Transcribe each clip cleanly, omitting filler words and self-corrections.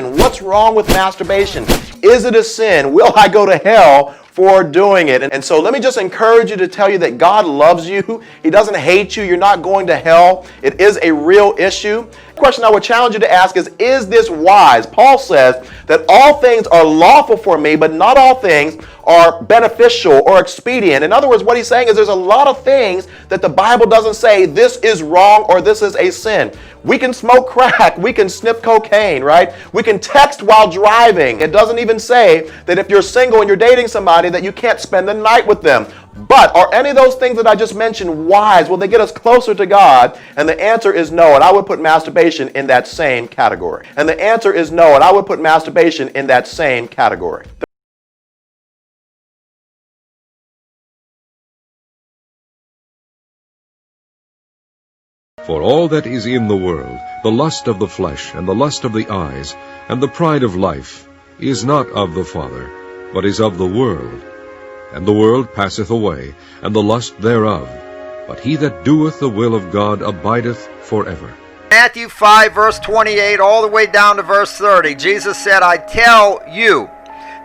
And what's wrong with masturbation? Is it a sin? Will I go to hell for doing it? And so let me just encourage you to tell you that God loves you. He doesn't hate you. You're not going to hell. It is a real issue. The question I would challenge you to ask is this wise? Paul says that all things are lawful for me, but not all things are beneficial or expedient. In other words, what he's saying is there's a lot of things that the Bible doesn't say this is wrong or this is a sin. We can smoke crack, we can snip cocaine, right? We can text while driving. It doesn't even say that if you're single and you're dating somebody that you can't spend the night with them. But are any of those things that I just mentioned wise? Will they get us closer to God? And the answer is no, and I would put masturbation in that same category. And the answer is no, and I would put masturbation in that same category. For all that is in the world, the lust of the flesh, and the lust of the eyes, and the pride of life, is not of the Father, but is of the world. And the world passeth away, and the lust thereof. But he that doeth the will of God abideth forever. Matthew 5, verse 28, all the way down to verse 30, Jesus said, I tell you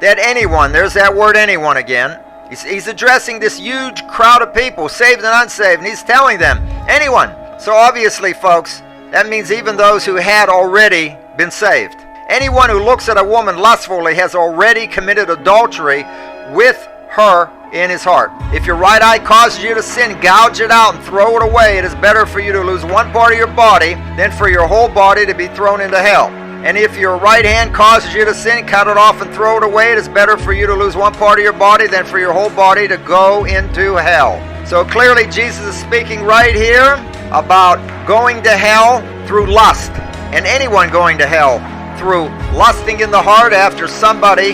that anyone, there's that word anyone again, he's addressing this huge crowd of people, saved and unsaved, and he's telling them, anyone. So obviously, folks, that means even those who had already been saved. Anyone who looks at a woman lustfully has already committed adultery with her in his heart. If your right eye causes you to sin, gouge it out and throw it away. It is better for you to lose one part of your body than for your whole body to be thrown into hell. And if your right hand causes you to sin, cut it off and throw it away. It is better for you to lose one part of your body than for your whole body to go into hell. So clearly Jesus is speaking right here about going to hell through lust, and anyone going to hell through lusting in the heart after somebody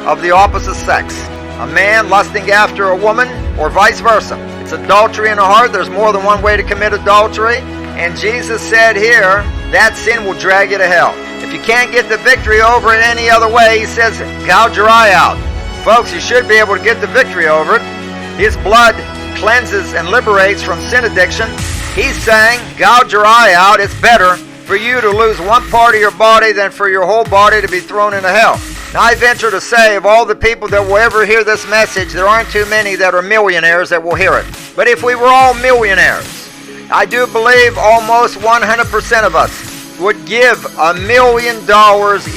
of the opposite sex. A man lusting after a woman, or vice versa. It's adultery in the heart. There's more than one way to commit adultery. And Jesus said here, that sin will drag you to hell. If you can't get the victory over it any other way, he says, gouge your eye out. Folks, you should be able to get the victory over it. His blood cleanses and liberates from sin addiction. He's saying, gouge your eye out. It's better for you to lose one part of your body than for your whole body to be thrown into hell. Now, I venture to say, of all the people that will ever hear this message, there aren't too many that are millionaires that will hear it. But if we were all millionaires, I do believe almost 100% of us would give $1 million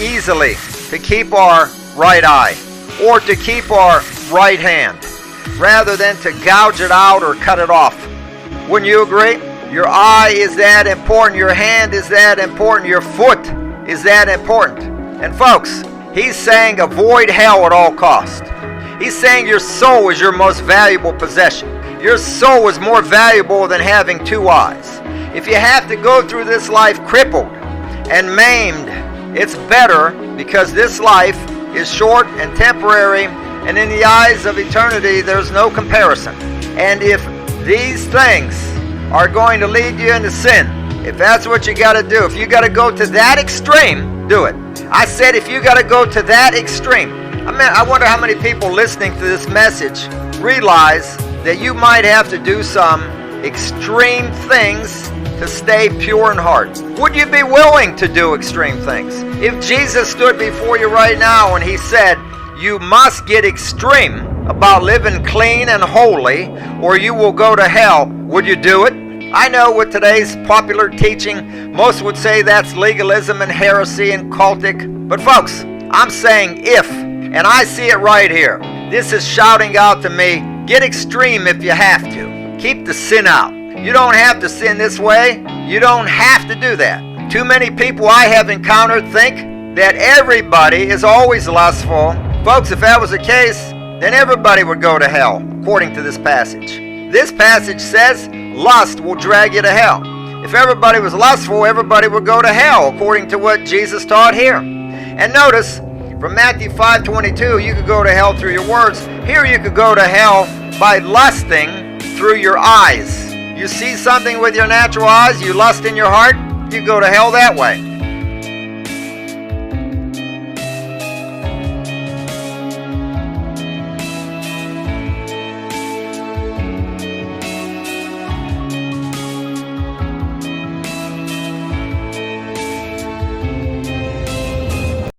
easily to keep our right eye or to keep our right hand, rather than to gouge it out or cut it off. Wouldn't you agree? Your eye is that important. Your hand is that important. Your foot is that important. And folks, he's saying avoid hell at all costs. He's saying your soul is your most valuable possession. Your soul is more valuable than having two eyes. If you have to go through this life crippled and maimed, it's better, because this life is short and temporary, and in the eyes of eternity there's no comparison. And if these things are going to lead you into sin, if that's what you got to do, if you got to go to that extreme, do it. I said if you got to go to that extreme. I wonder how many people listening to this message realize that you might have to do some extreme things to stay pure in heart. Would you be willing to do extreme things? If Jesus stood before you right now and he said, you must get extreme about living clean and holy or you will go to hell, would you do it? I know with today's popular teaching, most would say that's legalism and heresy and cultic. But folks, I'm saying if, and I see it right here. This is shouting out to me, get extreme if you have to. Keep the sin out. You don't have to sin this way. You don't have to do that. Too many people I have encountered think that everybody is always lustful. Folks, if that was the case, then everybody would go to hell, according to this passage. This passage says lust will drag you to hell. If everybody was lustful, everybody would go to hell, according to what Jesus taught here. And notice, from Matthew 5:22, you could go to hell through your words. Here you could go to hell by lusting through your eyes. You see something with your natural eyes, you lust in your heart, you go to hell that way.